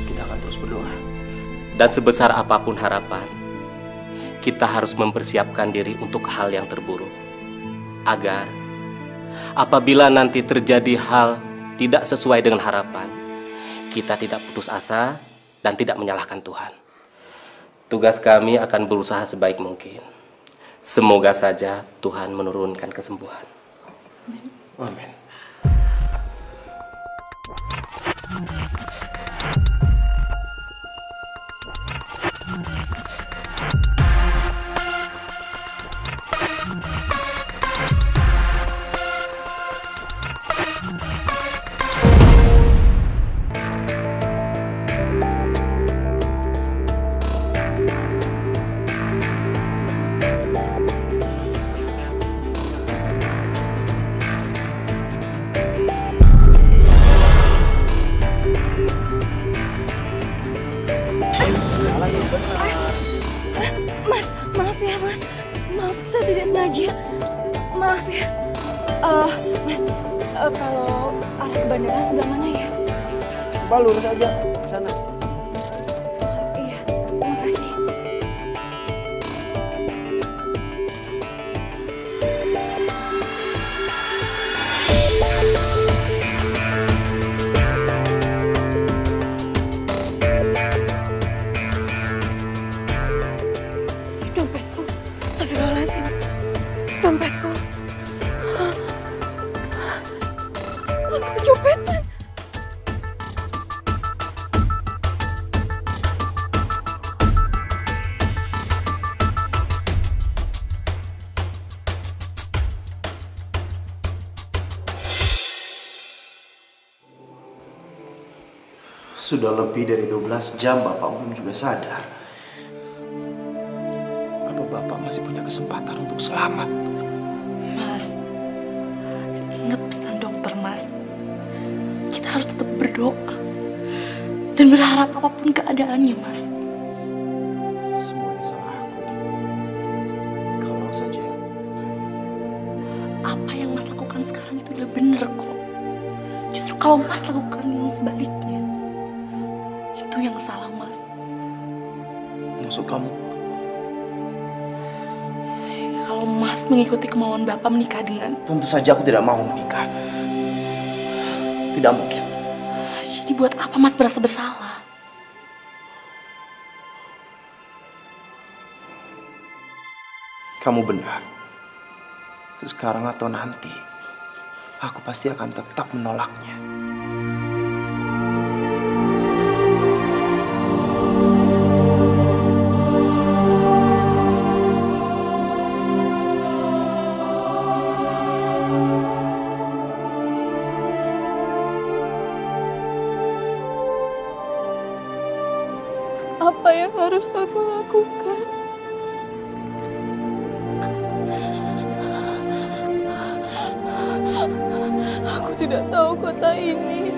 S4: kita akan terus berdoa.
S10: Dan sebesar apapun harapan, kita harus mempersiapkan diri untuk hal yang terburuk. Agar apabila nanti terjadi hal tidak sesuai dengan harapan, kita tidak putus asa dan tidak menyalahkan Tuhan. Tugas kami akan berusaha sebaik mungkin. Semoga saja Tuhan menurunkan kesembuhan.
S4: Amin.
S5: Mas, maaf ya mas. Maaf, saya tidak sengaja. Maaf ya. Mas, kalau arah ke bandara sebelah mana ya?
S4: Mbak lurus aja ke sana.
S5: Iya, makasih. Dompetku. Astagfirullahaladzim. Dompetku. Aku kecopetan.
S4: Sudah lebih dari 12 jam Bapak belum juga sadar. Apa Bapak masih punya kesempatan untuk selamat?
S3: Mas, ingat pesan dokter, Mas. Kita harus tetap berdoa dan berharap apapun keadaannya, Mas.
S4: Semua ini salah aku, Di. Kalau saja.
S3: Apa yang Mas lakukan sekarang itu udah bener kok. Justru kalau Mas lakukan yang sebaliknya, itu yang salah, Mas.
S4: Maksud kamu?
S3: Kalau Mas mengikuti kemauan Bapak menikah dengan...
S4: Tentu saja aku tidak mau menikah. Tidak mungkin.
S3: Jadi buat apa Mas merasa bersalah?
S4: Kamu benar. Sekarang atau nanti, aku pasti akan tetap menolaknya.
S5: Apa yang harus aku lakukan? Aku tidak tahu kota ini.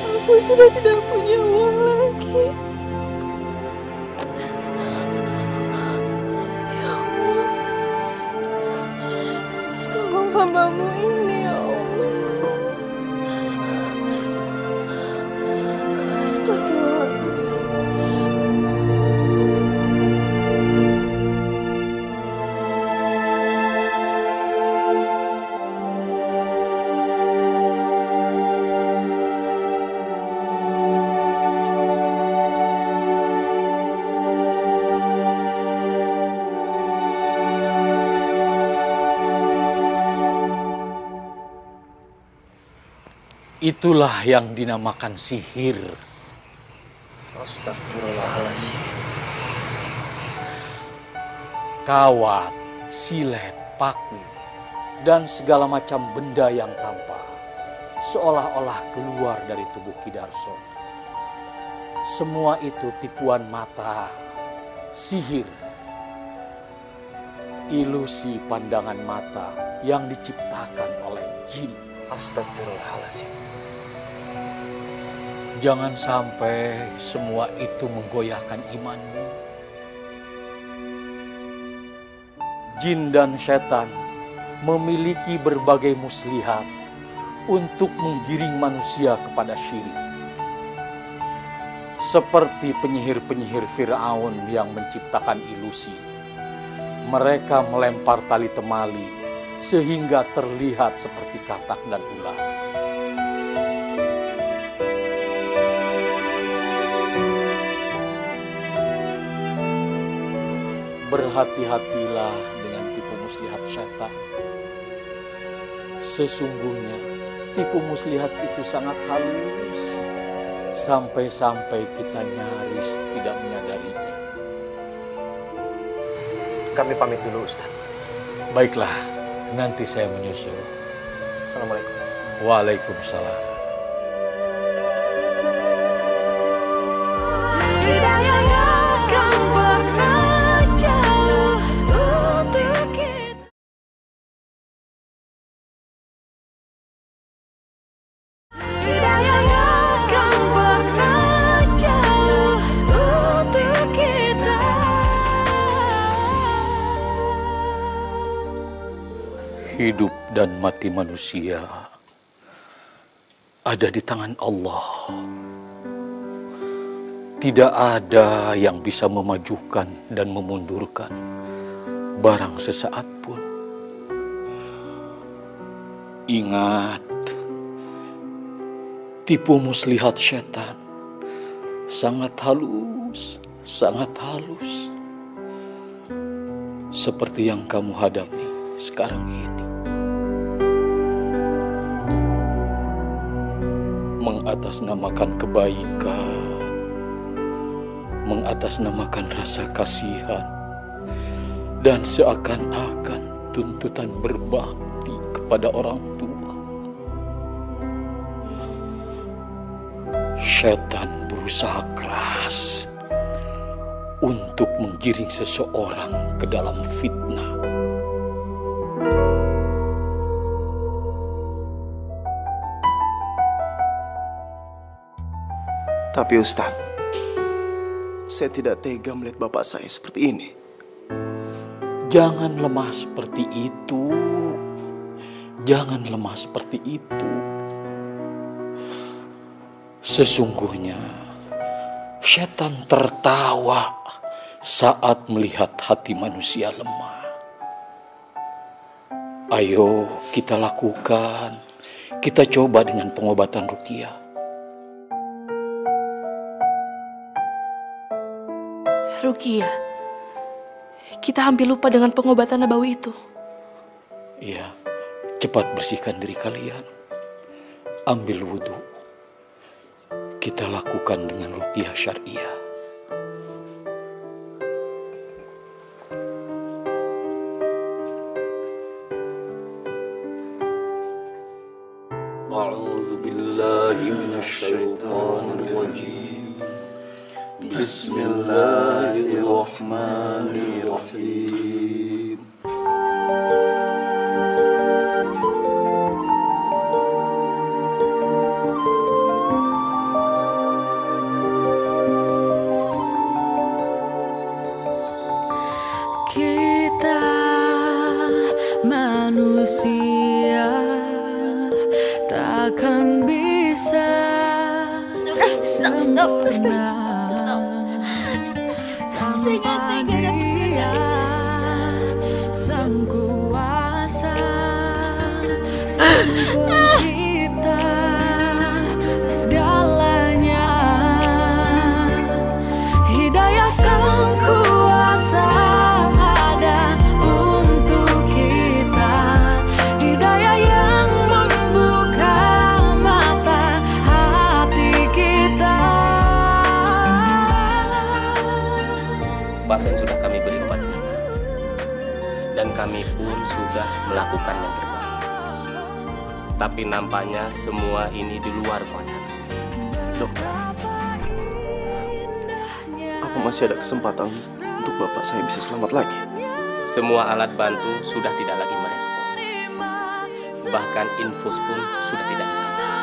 S5: Aku sudah tidak punya uang lagi. Ya Allah, tolong hamba-Mu ini ya Allah. Astagfirullahaladzim.
S6: Itulah yang dinamakan sihir.
S4: Astagfirullahaladzim.
S6: Kawat, silet, paku, dan segala macam benda yang tampak seolah-olah keluar dari tubuh Ki Darso. Semua itu tipuan mata, sihir, ilusi pandangan mata yang diciptakan oleh jin.
S4: Astagfirullahaladzim.
S6: Jangan sampai semua itu menggoyahkan imanmu. Jin dan setan memiliki berbagai muslihat untuk menggiring manusia kepada syirik. Seperti penyihir-penyihir Fir'aun yang menciptakan ilusi. Mereka melempar tali temali sehingga terlihat seperti katak dan ular. Berhati-hatilah dengan tipu muslihat syaitan. Sesungguhnya tipu muslihat itu sangat halus, sampai-sampai kita nyaris tidak menyadarinya.
S4: Kami pamit dulu, Ustaz.
S6: Baiklah, nanti saya menyusul.
S4: Assalamualaikum.
S6: Waalaikumsalam. Hidup dan mati manusia ada di tangan Allah. Tidak ada yang bisa memajukan dan memundurkan barang sesaat pun. Ingat, tipu muslihat syaitan sangat halus, sangat halus. Seperti yang kamu hadapi sekarang ini. Mengatasnamakan kebaikan, mengatasnamakan rasa kasihan, dan seakan-akan tuntutan berbakti kepada orang tua. Syaitan berusaha keras untuk menggiring seseorang ke dalam fitnah.
S4: Tapi Ustaz, saya tidak tega melihat bapak saya seperti ini.
S6: Jangan lemah seperti itu. Jangan lemah seperti itu. Sesungguhnya, syaitan tertawa saat melihat hati manusia lemah. Ayo kita lakukan. Kita coba dengan pengobatan ruqyah.
S3: Ruqyah, kita hampir lupa dengan pengobatan nabawi itu.
S6: Iya, cepat bersihkan diri kalian. Ambil wudhu. Kita lakukan dengan ruqyah syariah. A'udzu billahi minasyaitonir rajim. Bismillahirrahmanirrahim.
S5: Kita manusia takkan bisa sempurna. Dia sang kuasa, sang pencipta segalanya. Hidayah sang kuasa ada untuk kita. Hidayah yang membuka mata hati kita.
S10: Pasien sudah kami beri obat kita, dan kami pun sudah melakukan yang terbaik. Tapi nampaknya semua ini di luar kuasa kami.
S4: Dokter, apa masih ada kesempatan untuk bapak saya bisa selamat lagi?
S10: Semua alat bantu sudah tidak lagi merespon. Bahkan infus pun sudah tidak bisa masuk.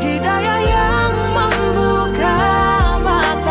S5: Hidayah yang membuka mata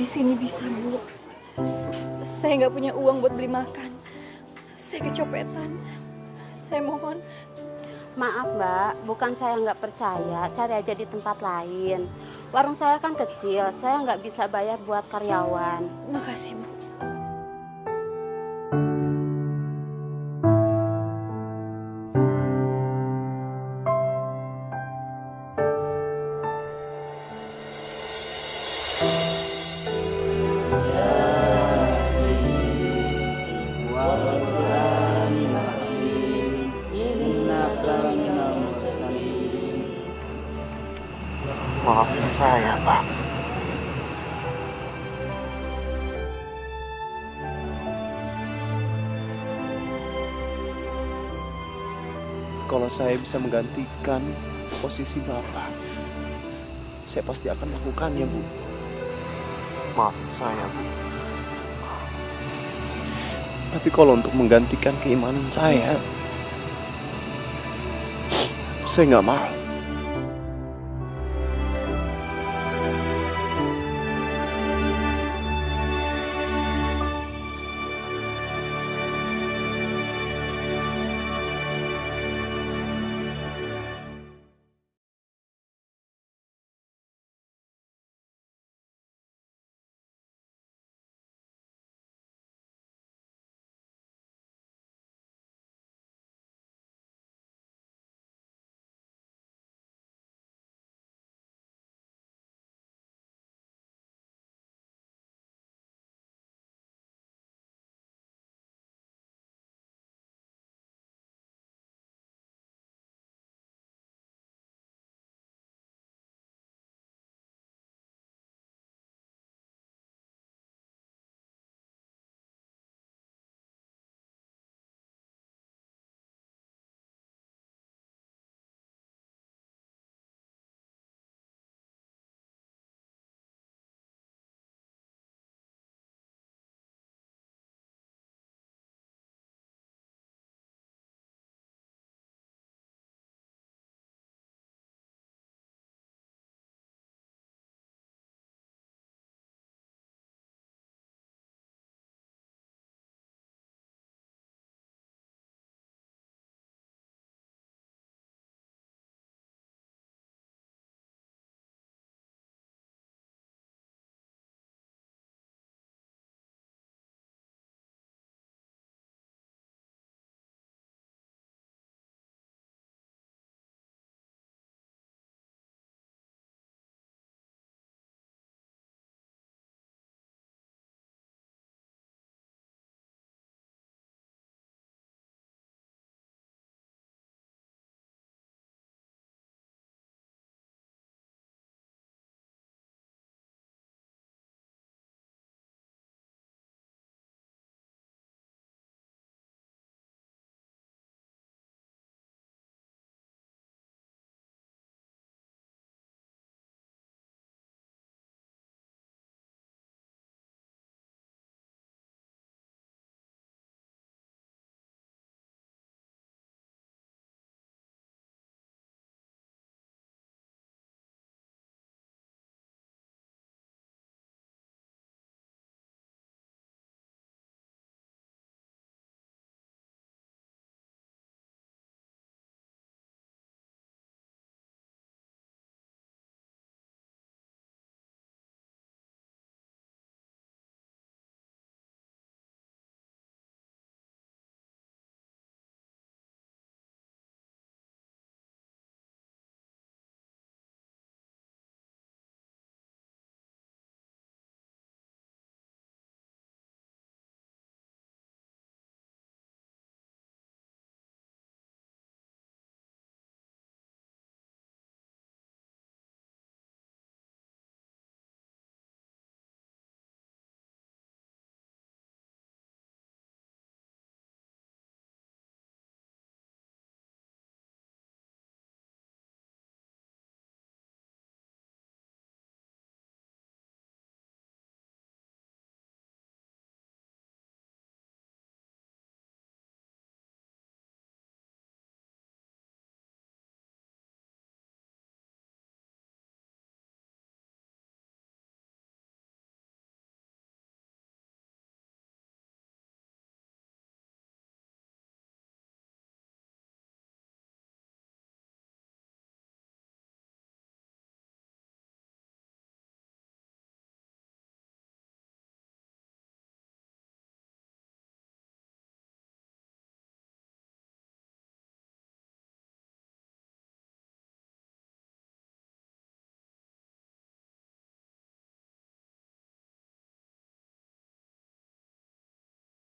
S5: sini bisa, Bu. Saya nggak punya uang buat beli makan. Saya kecopetan. Saya mohon.
S11: Maaf Mbak, bukan saya nggak percaya, cari aja di tempat lain. Warung saya kan kecil, saya nggak bisa bayar buat karyawan.
S5: Makasih Bu.
S2: Maafin saya, Pak.
S4: Kalau saya bisa menggantikan posisi Bapak, saya pasti akan melakukannya, Bu. Maafin saya, Bu. Tapi kalau untuk menggantikan keimanan saya nggak mau.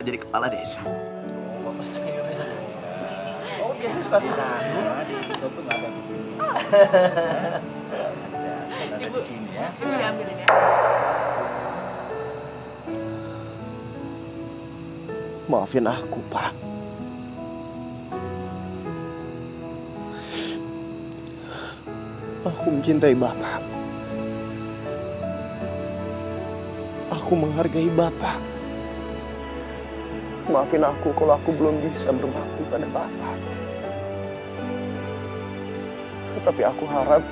S4: jadi kepala desa.
S2: Bapak saya. Oh, biasa suka sana. Di itu tuh nggak ada begini. Ada di sini ya.
S3: Ibu diambilin ya.
S4: Maafin aku, Pak. Aku mencintai Bapak. Aku menghargai Bapak. Maafin aku kalau aku belum bisa berbakti pada Bapak. Tapi aku harap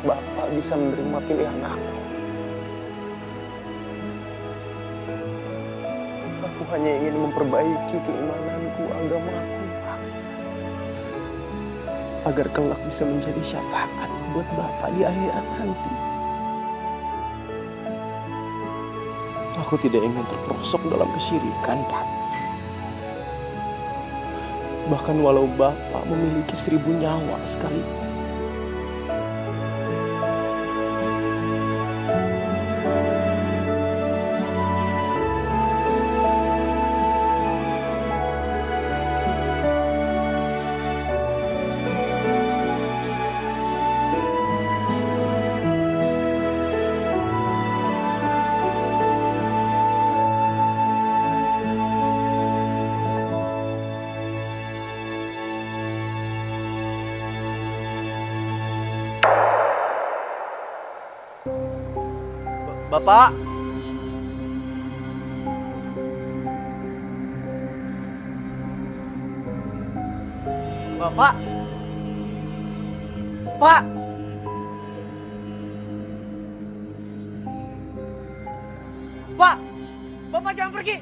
S4: Bapak bisa menerima pilihan aku. Aku hanya ingin memperbaiki keimananku, agamaku, Pak. Agar kelak bisa menjadi syafaat buat Bapak di akhirat nanti. Aku tidak ingin terperosok dalam kesyirikan, Pak. Bahkan walau Bapak memiliki 1000 nyawa sekalipun. Bapak. Bapak. Pak. Pak. Bapak jangan pergi.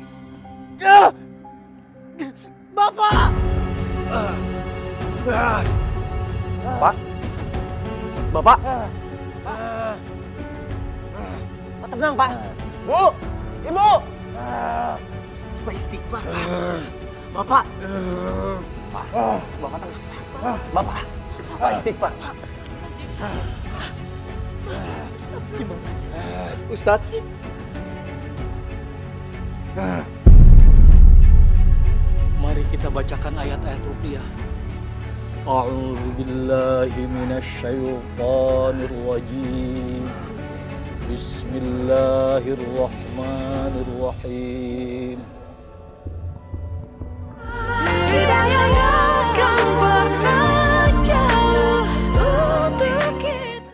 S4: Bapak. Pak. Bapak. Tenang, Pak. Bu, Ibu. Bapak istighfar, Pak. Bapak. Pak, Bapak tenang, Pak. Bapak istighfar, Pak. Gimana? Ustadz.
S6: Mari kita bacakan ayat-ayat ruqyah. A'udzu billahi minasyaitonir rajim. Bismillahirrahmanirrahim.
S5: Hidayah yang kan pernah jauh untuk kita.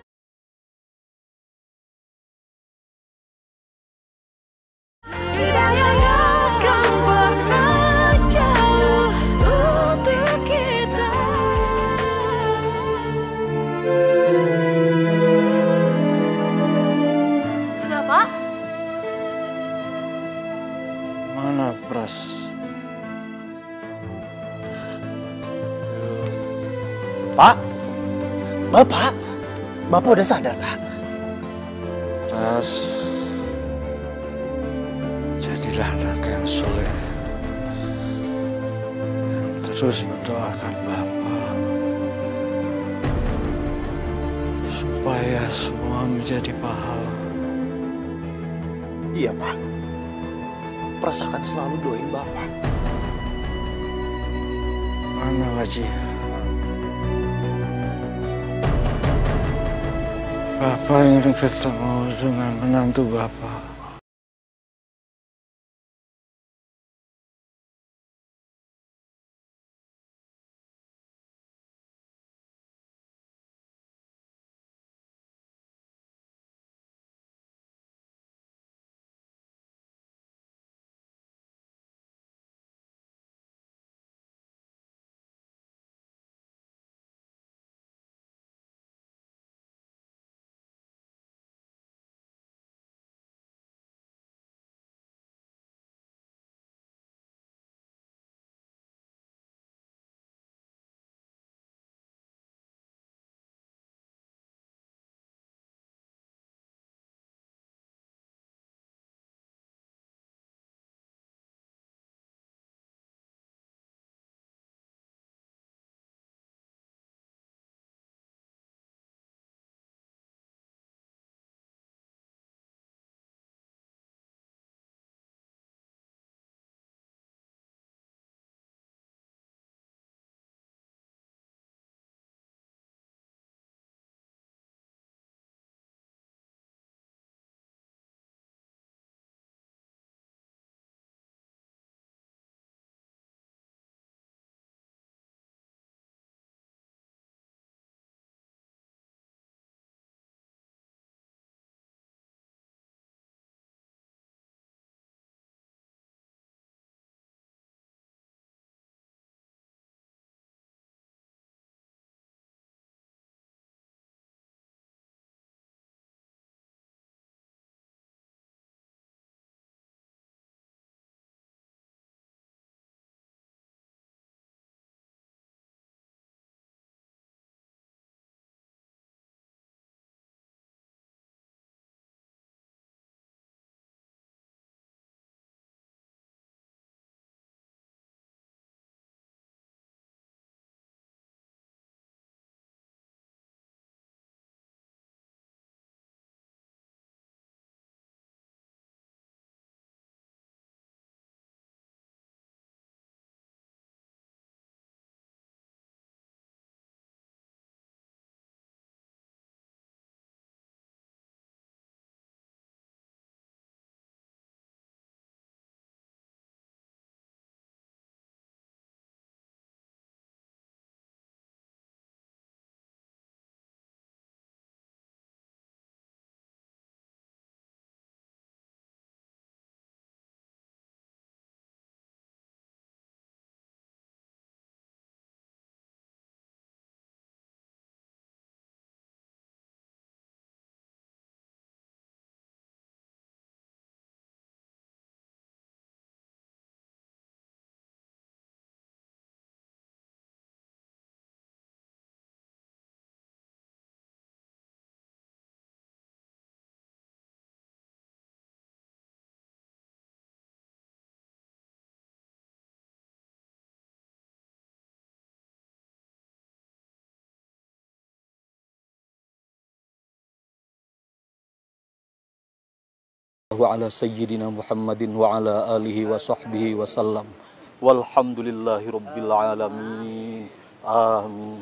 S5: Hidayah yang kan pernah jauh untuk kita. Bapak?
S2: Mana Pras?
S4: Pak. Bapak. Bapak udah sadar, Pak.
S2: Pras, jadilah anak yang soleh, yang terus mendoakan Bapak supaya semua menjadi pahala.
S4: Iya, Pak. Pras akan selalu doain Bapak.
S2: Mana Wajih? Bapak ingin ketemu dengan menantu Bapak.
S6: ala sayyidina Muhammadin wa ala alihi wa sahbihi wa sallam. Walhamdulillahi rabbil alamin. Amin.